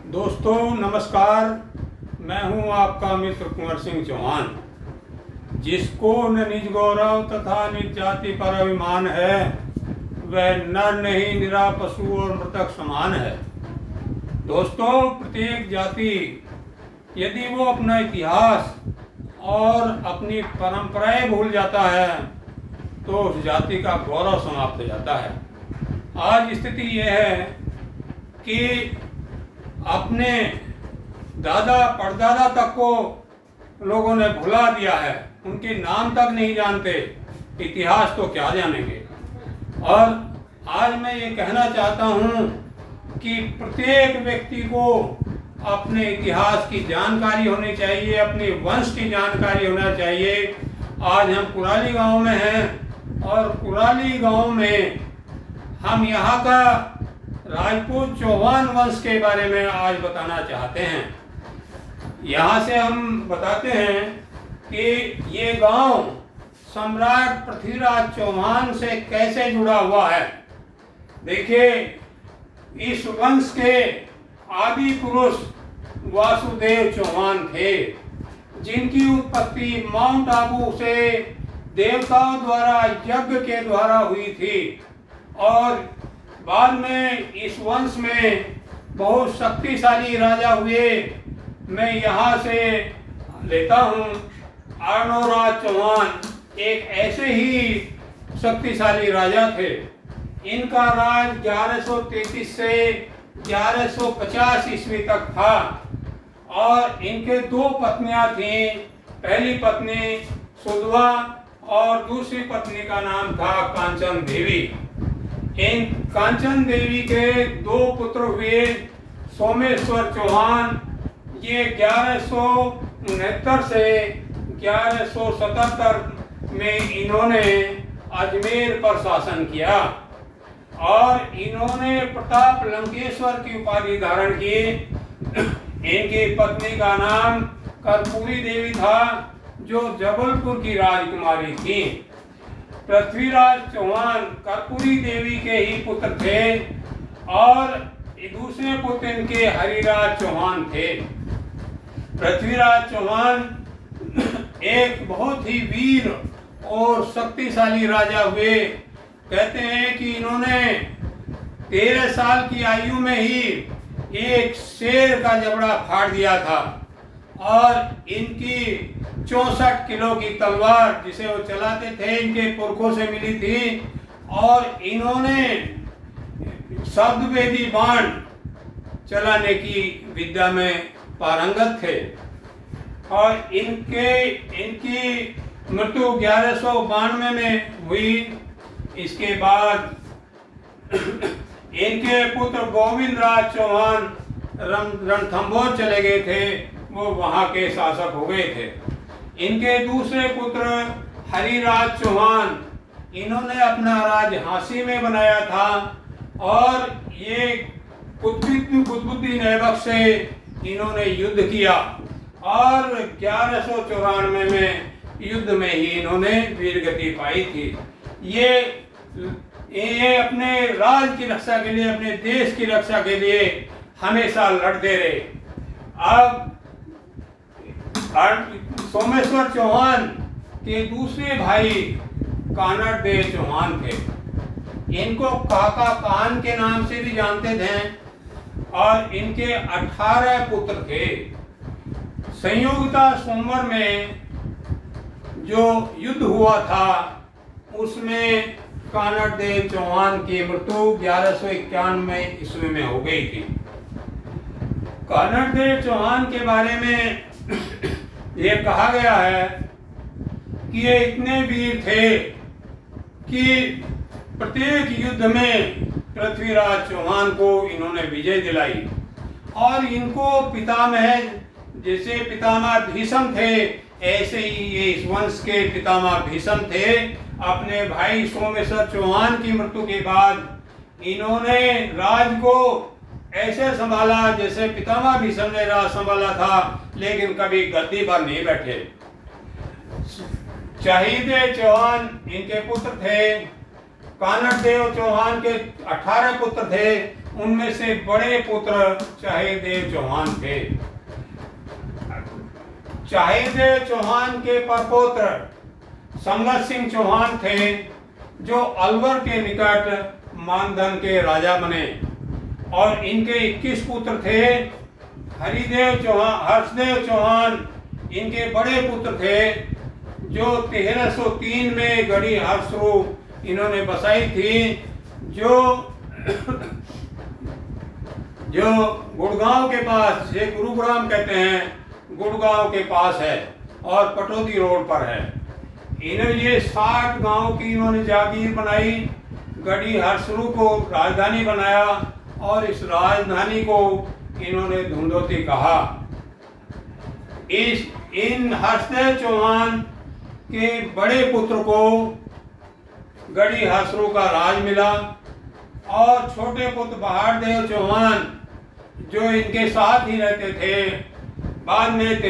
दोस्तों नमस्कार। मैं हूं आपका मित्र कुंवर सिंह चौहान। जिसको न निज गौरव तथा निज जाति पर अभिमान है, वह नर नहीं निरा पशु और मृतक समान है। दोस्तों, प्रत्येक जाति यदि वो अपना इतिहास और अपनी परंपराएं भूल जाता है तो उस जाति का गौरव समाप्त हो जाता है। आज स्थिति यह है कि अपने दादा परदादा तक को लोगों ने भुला दिया है, उनके नाम तक नहीं जानते, इतिहास तो क्या जानेंगे। और आज मैं ये कहना चाहता हूँ कि प्रत्येक व्यक्ति को अपने इतिहास की जानकारी होनी चाहिए, अपने वंश की जानकारी होना चाहिए। आज हम कुराली गांव में हैं और कुराली गांव में हम यहाँ का राजपूत चौहान वंश के बारे में आज बताना चाहते हैं। यहाँ से हम बताते हैं कि ये गांव सम्राट पृथ्वीराज चौहान से कैसे जुड़ा हुआ है। देखिए, इस वंश के आदि पुरुष वासुदेव चौहान थे, जिनकी उत्पत्ति माउंट आबू से देवताओं द्वारा यज्ञ के द्वारा हुई थी। और बाद में इस वंश में बहुत शक्तिशाली राजा हुए। मैं यहाँ से लेता हूँ अर्णोराज चौहान एक ऐसे ही शक्तिशाली राजा थे। इनका राज 1133 से 1150 ईस्वी तक था और इनके दो पत्नियां थीं। पहली पत्नी सुधवा और दूसरी पत्नी का नाम था कांचन देवी। इन कांचन देवी के दो पुत्र हुए, सोमेश्वर चौहान। ये 1169 से 1177 में इन्होंने अजमेर पर शासन किया और इन्होंने प्रताप लंकेश्वर की उपाधि धारण की। इनकी पत्नी का नाम कर्पूरी देवी था, जो जबलपुर की राजकुमारी थी। पृथ्वीराज चौहान कर्पूरी देवी के ही पुत्र थे और दूसरे पुत्र इनके हरिराज चौहान थे। पृथ्वीराज चौहान एक बहुत ही वीर और शक्तिशाली राजा हुए। कहते हैं कि इन्होंने 13 साल की आयु में ही एक शेर का जबड़ा फाड़ दिया था और इनकी 64 किलो की तलवार जिसे वो चलाते थे इनके पुरखों से मिली थी। और इन्होंने शब्दवेदी बाण चलाने की विद्या में पारंगत थे और इनकी मृत्यु 1192 में हुई। इसके बाद इनके पुत्र गोविंद राज चौहान रणथंभौर चले गए थे, वो वहाँ के शासक हो गए थे। इनके दूसरे पुत्र हरिराज चौहान, इन्होंने अपना राज झांसी में बनाया था और ये कुतुबुद्दीन ऐबक से इन्होंने युद्ध किया और 1194 में युद्ध में ही इन्होंने वीरगति पाई थी। ये अपने राज की रक्षा के लिए, अपने देश की रक्षा के लिए हमेशा लड़ते रहे। अब सोमेश्वर चौहान के दूसरे भाई कानड़देव चौहान थे। इनको काका कान के नाम से भी जानते थे और इनके 18 पुत्र थे। संयोगिता सोमवार में जो युद्ध हुआ था उसमें कानड़देव चौहान की मृत्यु 1191 ईस्वी में हो गई थी। कानड़देव चौहान के बारे में ये कहा गया है कि ये इतने वीर थे कि प्रत्येक युद्ध में पृथ्वीराज चौहान को इन्होंने विजय दिलाई। और इनको पितामह, जैसे पितामह भीष्म थे ऐसे ही ये इस वंश के पितामह भीष्म थे। अपने भाई सोमेश्वर चौहान की मृत्यु के बाद इन्होंने राज को ऐसे संभाला जैसे पितामह भीष्म ने राज संभाला था, लेकिन कभी गद्दी पर नहीं बैठे। शहीद चौहान इनके पुत्र थे। कानड़देव चौहान के 18 पुत्र थे, उनमें से बड़े पुत्र चाहेदेव चौहान थे। चाहेदेव चौहान के परपौत्र संगत सिंह चौहान थे, जो अलवर के निकट मानधन के राजा बने, और इनके 21 पुत्र थे। हरिदेव चौहान, हर्षदेव चौहान इनके बड़े पुत्र थे, जो 1303 में गढ़ी हर्षरू इन्होंने बसाई थी, जो गुड़गांव के पास, ये गुरुग्राम कहते हैं, गुड़गांव के पास है और पटौदी रोड पर है। इन्होंने ये 60 गांव की इन्होंने जागीर बनाई, गढ़ी हर्षरू को राजधानी बनाया, और इस राजधानी को इन्होंने धुंधोती कहा। इन हर्षदेव चौहान के बड़े पुत्र को गढ़ी हर्षरू का राज मिला, और छोटे पुत्र बहारदेव चौहान जो इनके साथ ही रहते थे, बाद में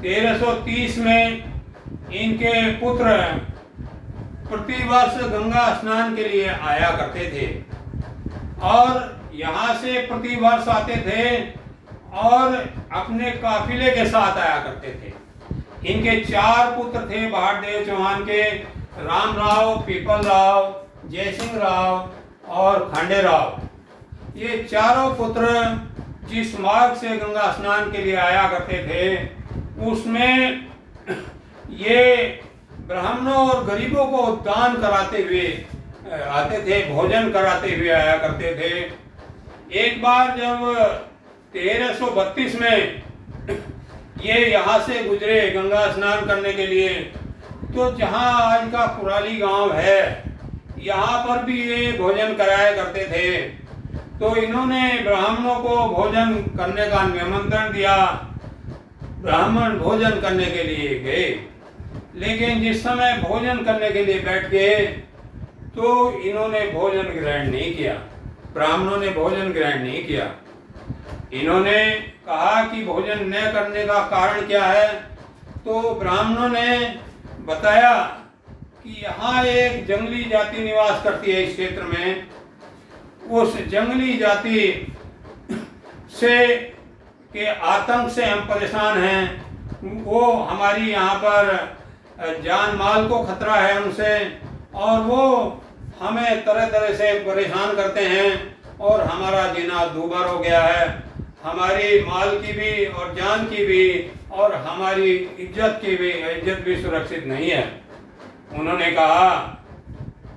1330 में इनके पुत्र प्रतिवर्ष गंगा स्नान के लिए आया करते थे, और यहाँ से प्रतिवर्ष आते थे और अपने काफिले के साथ आया करते थे। इनके 4 पुत्र थे बहारदेव चौहान के, राम राव, पीपल राव, जयसिंह राव और खांडे राव। ये चारों पुत्र जिस मार्ग से गंगा स्नान के लिए आया करते थे, उसमें ये ब्राह्मणों और गरीबों को दान कराते हुए आते थे, भोजन कराते हुए आया करते थे। एक बार जब 1332 में ये यहाँ से गुजरे गंगा स्नान करने के लिए, तो जहाँ आज का कुराली गांव है, यहाँ पर भी ये भोजन कराया करते थे। तो इन्होंने ब्राह्मणों को भोजन करने का निमंत्रण दिया, ब्राह्मण भोजन करने के लिए गए, लेकिन जिस समय भोजन करने के लिए बैठ गए तो इन्होंने भोजन ग्रहण नहीं किया, ब्राह्मणों ने भोजन ग्रहण नहीं किया। इन्होंने कहा कि भोजन न करने का कारण क्या है, तो ब्राह्मणों ने बताया कि यहाँ एक जंगली जाति निवास करती है इस क्षेत्र में, उस जंगली जाति से के आतंक से हम परेशान हैं, वो हमारी यहाँ पर जान माल को खतरा है उनसे, और वो हमें तरह तरह से परेशान करते हैं, और हमारा जीना दूभर हो गया है, हमारी माल की भी और जान की भी और हमारी इज्जत भी सुरक्षित नहीं है। उन्होंने कहा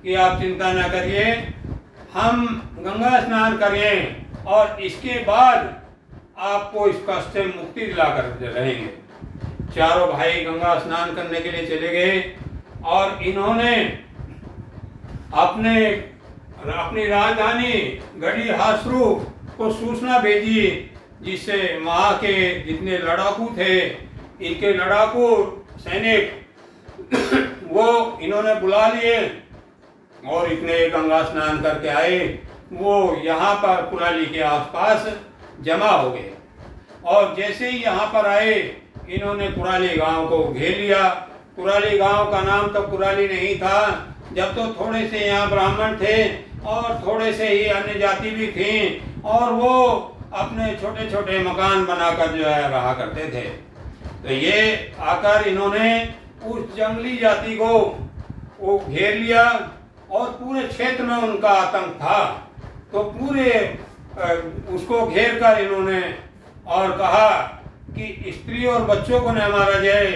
कि आप चिंता न करिए, हम गंगा स्नान करें और इसके बाद आपको इस कष्ट से मुक्ति दिलाकर रहेंगे। चारों भाई गंगा स्नान करने के लिए चले गए, और इन्होंने अपनी राजधानी गढ़ी हर्षरू को सूचना भेजी, जिससे वहाँ के जितने लड़ाकू थे, इनके लड़ाकू सैनिक वो इन्होंने बुला लिए, और इतने गंगा स्नान करके आए, वो यहाँ पर कुराली के आसपास जमा हो गए। और जैसे ही यहाँ पर आए, इन्होंने कुराली गांव को घेर लिया। कुराली गांव का नाम तो कुराली नहीं था, जब तो थोड़े से यहाँ ब्राह्मण थे और थोड़े से ही अन्य जाति भी थी, और वो अपने छोटे छोटे मकान बनाकर जो है रहा करते थे। तो ये आकर इन्होंने उस जंगली जाति को वो घेर लिया, और पूरे क्षेत्र में उनका आतंक था, तो पूरे उसको घेर कर इन्होंने और कहा कि स्त्री और बच्चों को न मारा जाए,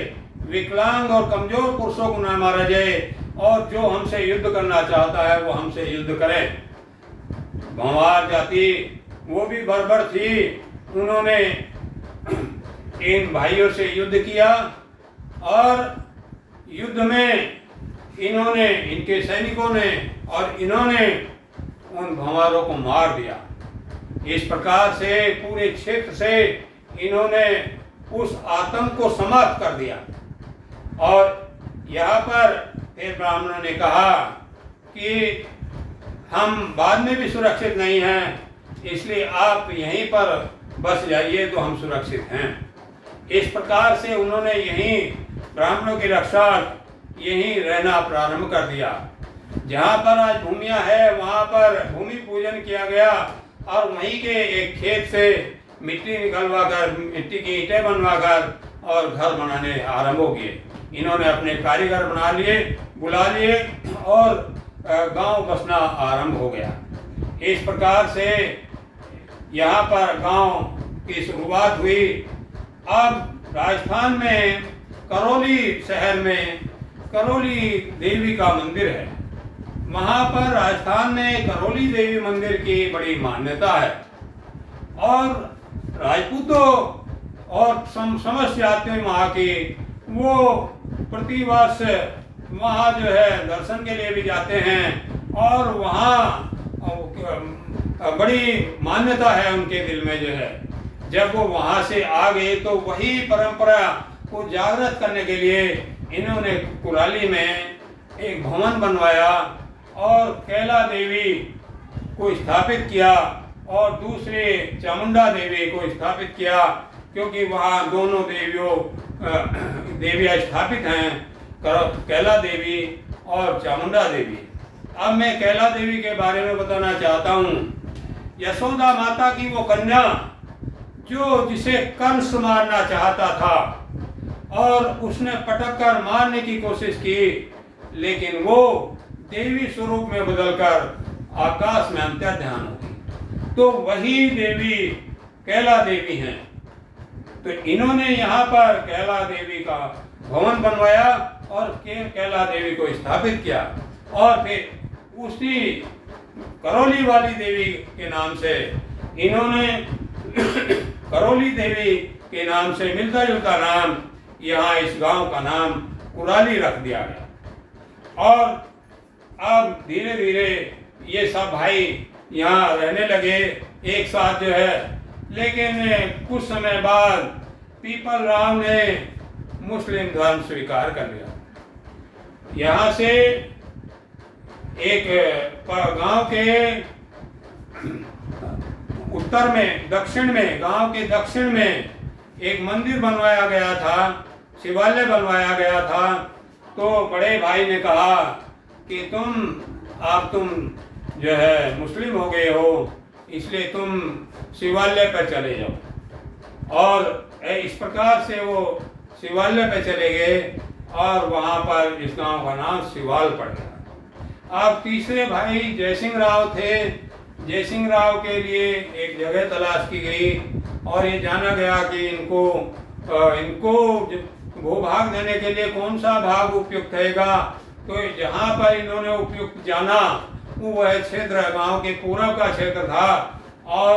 विकलांग और कमजोर पुरुषों को न मारा जाए, और जो हमसे युद्ध करना चाहता है वो हमसे युद्ध करे। गंवार जाति वो भी बर्बर थी, उन्होंने इन भाइयों से युद्ध किया, और युद्ध में इन्होंने, इनके सैनिकों ने और इन्होंने उन भंवारों को मार दिया। इस प्रकार से पूरे क्षेत्र से इन्होंने उस आतंक को समाप्त कर दिया। और यहाँ पर फिर ब्राह्मणों ने कहा कि हम बाद में भी सुरक्षित नहीं हैं, इसलिए आप यहीं पर बस जाइए तो हम सुरक्षित हैं। इस प्रकार से उन्होंने यहीं ब्राह्मणों की रक्षा यहीं रहना प्रारंभ कर दिया। जहाँ पर आज भूमिया है वहाँ पर भूमि पूजन किया गया और वहीं के एक खेत से मिट्टी निकलवा कर, मिट्टी की ईंटें बनवा कर और घर बनाने आरंभ हो किए। इन्होंने अपने कारीगर बुला लिए और गांव बसना आरंभ हो गया। इस प्रकार से यहाँ पर गांव की शुरुआत हुई। अब राजस्थान में करौली शहर में करौली देवी का मंदिर है। वहाँ पर राजस्थान में करौली देवी मंदिर की बड़ी मान्यता है और राजपूतों और समस्त जातियों वहाँ की वो प्रतिवर्ष वहाँ जो है दर्शन के लिए भी जाते हैं और वहाँ बड़ी मान्यता है उनके दिल में जो है। जब वो वहाँ से आ गए तो वही परंपरा को जागृत करने के लिए इन्होंने कुराली में एक भवन बनवाया और कैला देवी को स्थापित किया और दूसरे चामुंडा देवी को स्थापित किया, क्योंकि वहाँ दोनों देवियाँ स्थापित हैं, कैला देवी और चामुंडा देवी। अब मैं कैला देवी के बारे में बताना चाहता हूँ। यशोदा माता की वो कन्या जिसे कंस मारना चाहता था और उसने पटक कर मारने की कोशिश की, लेकिन वो देवी स्वरूप में बदलकर आकाश में अंतर्ध्यान हो गई। तो वही देवी कैला देवी हैं। तो इन्होंने यहाँ पर कैला देवी का भवन बनवाया और कैला देवी को स्थापित किया और फिर उसी करौली वाली देवी के नाम से इन्होंने करौली देवी के नाम से मिलता जुलता नाम यहाँ इस गांव का नाम कुराली रख दिया गया। और अब धीरे धीरे ये सब भाई यहाँ रहने लगे एक साथ जो है। लेकिन कुछ समय बाद पीपल राव ने मुस्लिम धर्म स्वीकार कर लिया। यहाँ से एक गांव के उत्तर में गांव के दक्षिण में एक मंदिर बनवाया गया था, शिवालय बनवाया गया था। तो बड़े भाई ने कहा कि तुम जो है मुस्लिम हो गए हो, इसलिए तुम शिवालय पर चले जाओ। और इस प्रकार से वो शिवालय पर चले गए और वहाँ पर इस गांव का नाम शिवाल पड़ गया। अब तीसरे भाई जयसिंह राव थे। जयसिंह राव के लिए एक जगह तलाश की गई और ये जाना गया कि इनको भूभाग देने के लिए कौन सा भाग उपयुक्त रहेगा। तो जहाँ पर इन्होंने उपयुक्त जाना वो वह क्षेत्र गांव के पूर्व का क्षेत्र था और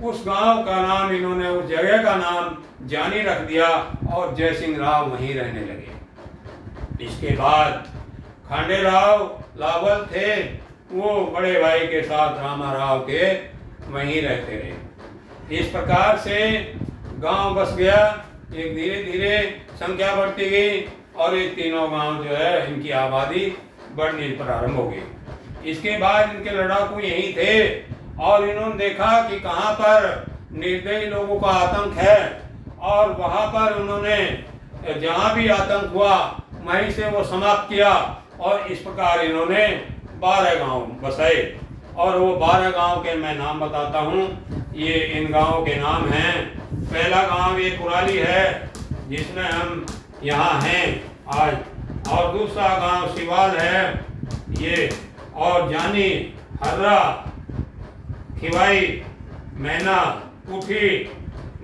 उस गांव का नाम इन्होंने उस जगह का नाम जानी रख दिया और जयसिंह राव वहीं रहने लगे। इसके बाद खांडे राव लावल थे, वो बड़े भाई के साथ रामा राव के वहीं रहते रहे। इस प्रकार से गांव बस गया। एक धीरे धीरे संख्या बढ़ती गई और ये तीनों गांव जो है इनकी आबादी बढ़नी प्रारंभ हो गई। इसके बाद इनके लड़ाकू यहीं थे और इन्होंने देखा कि कहाँ पर निर्दयी लोगों का आतंक है और वहाँ पर उन्होंने जहाँ भी आतंक हुआ वहीं से वो समाप्त किया और इस प्रकार इन्होंने 12 गांव बसाए। और वो 12 गांव के मैं नाम बताता हूँ। ये इन गांवों के नाम हैं। पहला गांव ये कुराली है जिसमें हम यहाँ हैं आज, और दूसरा गांव शिवाल है ये, और जानी, हर्रा, खिवाई, मैना, कुठी,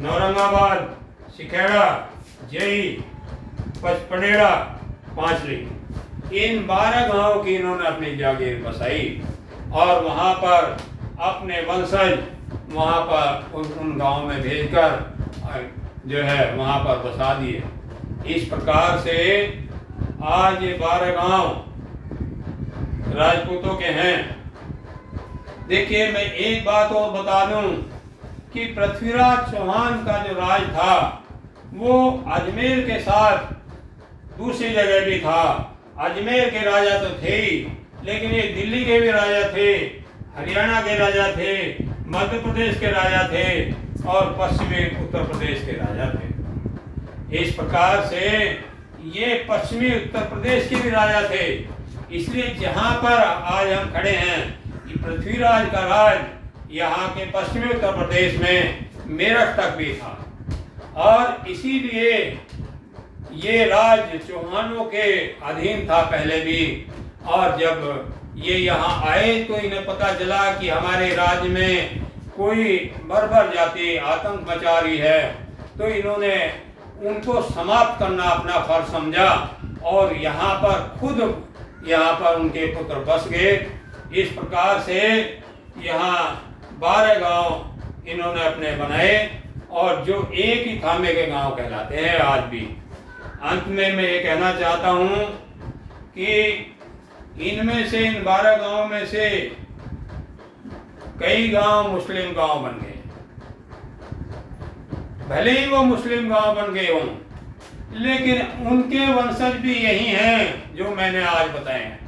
नौरंगाबाद, सिखेड़ा, जई, पचपनेड़ा, पांचली। इन 12 गांव की इन्होंने अपनी जागीर बसाई और वहाँ पर अपने वंशज वहाँ पर उन गांव में भेजकर जो है वहाँ पर बसा दिए। इस प्रकार से आज ये 12 गांव राजपूतों के हैं। देखिए मैं एक बात और बता दूं कि पृथ्वीराज चौहान का जो राज था वो अजमेर के साथ दूसरी जगह भी था। अजमेर के राजा तो थे ही, लेकिन ये दिल्ली के भी राजा थे, हरियाणा के राजा थे, मध्य प्रदेश के राजा थे और पश्चिमी उत्तर प्रदेश के राजा थे। इस प्रकार से ये पश्चिमी उत्तर प्रदेश के भी राजा थे इसलिए जहाँ पर आज हम खड़े हैं, ये पृथ्वीराज का राज यहाँ के पश्चिमी उत्तर प्रदेश में मेरठ तक भी था, और इसीलिए ये राज चौहानों के अधीन था पहले भी। और जब ये यहाँ आए तो इन्हें पता चला कि हमारे राज्य में कोई बर्बर जाति आतंक मचा रही है, तो इन्होंने उनको समाप्त करना अपना फर्ज समझा और यहाँ पर खुद यहाँ पर उनके पुत्र बस गए। इस प्रकार से यहाँ 12 गांव इन्होंने अपने बनाए, और जो एक ही थामे के गांव कहलाते हैं आज भी। अंत में मैं ये कहना चाहता हूँ कि इनमें से, इन 12 गांव में से कई गांव मुस्लिम गांव बन गए, भले ही वो मुस्लिम गांव बन गए हों, लेकिन उनके वंशज भी यही हैं जो मैंने आज बताए हैं।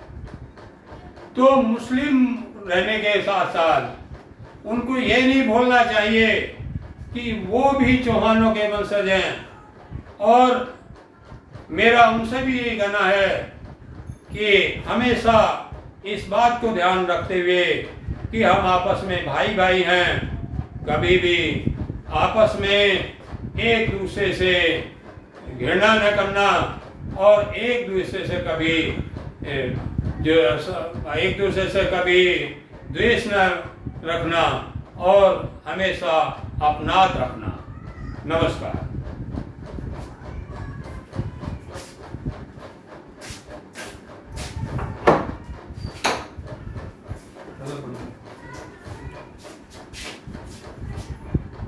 तो मुस्लिम रहने के साथ साथ उनको ये नहीं भूलना चाहिए कि वो भी चौहानों के वंशज हैं, और मेरा उनसे भी यही कहना है कि हमेशा इस बात को ध्यान रखते हुए कि हम आपस में भाई भाई हैं, कभी भी आपस में एक दूसरे से घृणा न करना, और एक दूसरे से कभी द्वेष न रखना, और हमेशा अपनात रखना। नमस्कार।